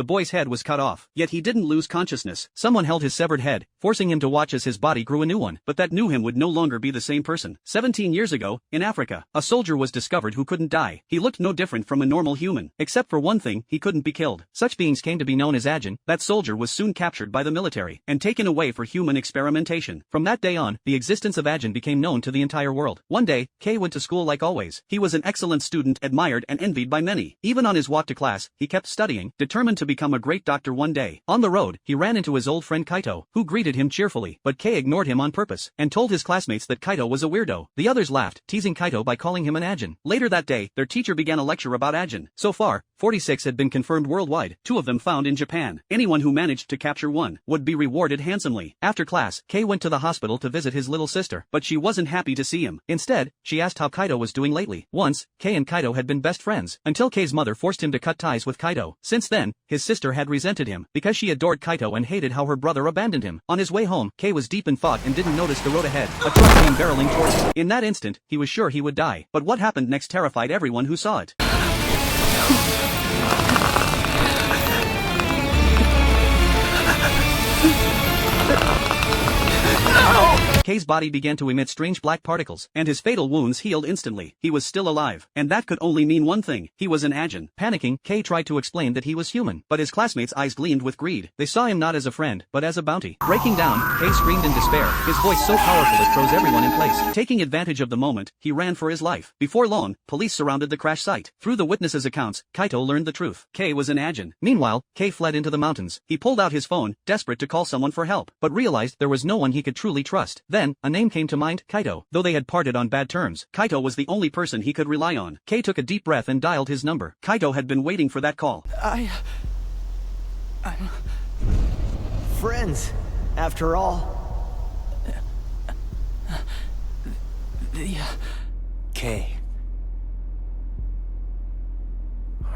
the boy's head was cut off. Yet he didn't lose consciousness. Someone held his severed head, forcing him to watch as his body grew a new one. But that new him would no longer be the same person. 17 years ago, in Africa, a soldier was discovered who couldn't die. He looked no different from a normal human. Except for one thing, he couldn't be killed. Such beings came to be known as Ajin. That soldier was soon captured by the military and taken away for human experimentation. From that day on, the existence of Ajin became known to the entire world. One day, Kay went to school like always. He was an excellent student, admired and envied by many. Even on his walk to class, he kept studying, determined to become a great doctor one day. On the road, he ran into his old friend Kaito, who greeted him cheerfully. But Kay ignored him on purpose and told his classmates that Kaito was a weirdo. The others laughed, teasing Kaito by calling him an Ajin. Later that day, their teacher began a lecture about Ajin. So far, 46 had been confirmed worldwide, 2 of them found in Japan. Anyone who managed to capture one would be rewarded handsomely. After class, Kay went to the hospital to visit his little sister, but she wasn't happy to see him. Instead, she asked how Kaito was doing lately. Once, Kay and Kaito had been best friends, until Kay's mother forced him to cut ties with Kaito. Since then, his sister had resented him, because she adored Kaito and hated how her brother abandoned him. On his way home, Kay was deep in thought and didn't notice the road ahead. A truck came barreling towards him. In that instant, he was sure he would die. But what happened next terrified everyone who saw it. Kay's body began to emit strange black particles, and his fatal wounds healed instantly. He was still alive, and that could only mean one thing: he was an Ajin. Panicking, Kay tried to explain that he was human, but his classmates' eyes gleamed with greed. They saw him not as a friend, but as a bounty. Breaking down, Kay screamed in despair, his voice so powerful it froze everyone in place. Taking advantage of the moment, he ran for his life. Before long, police surrounded the crash site. Through the witnesses' accounts, Kaito learned the truth. Kay was an Ajin. Meanwhile, Kay fled into the mountains. He pulled out his phone, desperate to call someone for help, but realized there was no one he could truly trust. Then, a name came to mind: Kaito. Though they had parted on bad terms, Kaito was the only person he could rely on. Kay took a deep breath and dialed his number. Kaito had been waiting for that call. I'm friends, after all. Kay.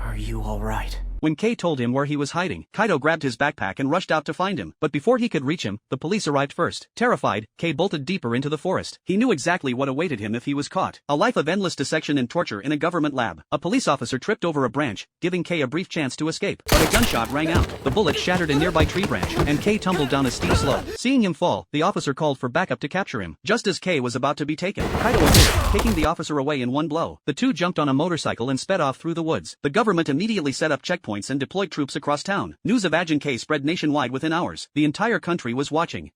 Are you alright? When Kay told him where he was hiding, Kaito grabbed his backpack and rushed out to find him. But before he could reach him, the police arrived first. Terrified, Kay bolted deeper into the forest. He knew exactly what awaited him if he was caught: a life of endless dissection and torture in a government lab. A police officer tripped over a branch, giving Kay a brief chance to escape. But a gunshot rang out. The bullet shattered a nearby tree branch, and Kay tumbled down a steep slope. Seeing him fall, the officer called for backup to capture him. Just as Kay was about to be taken, Kaito appeared, taking the officer away in one blow. The two jumped on a motorcycle and sped off through the woods. The government immediately set up checkpoints and deployed troops across town. News of Ajin Kay spread nationwide within hours. The entire country was watching.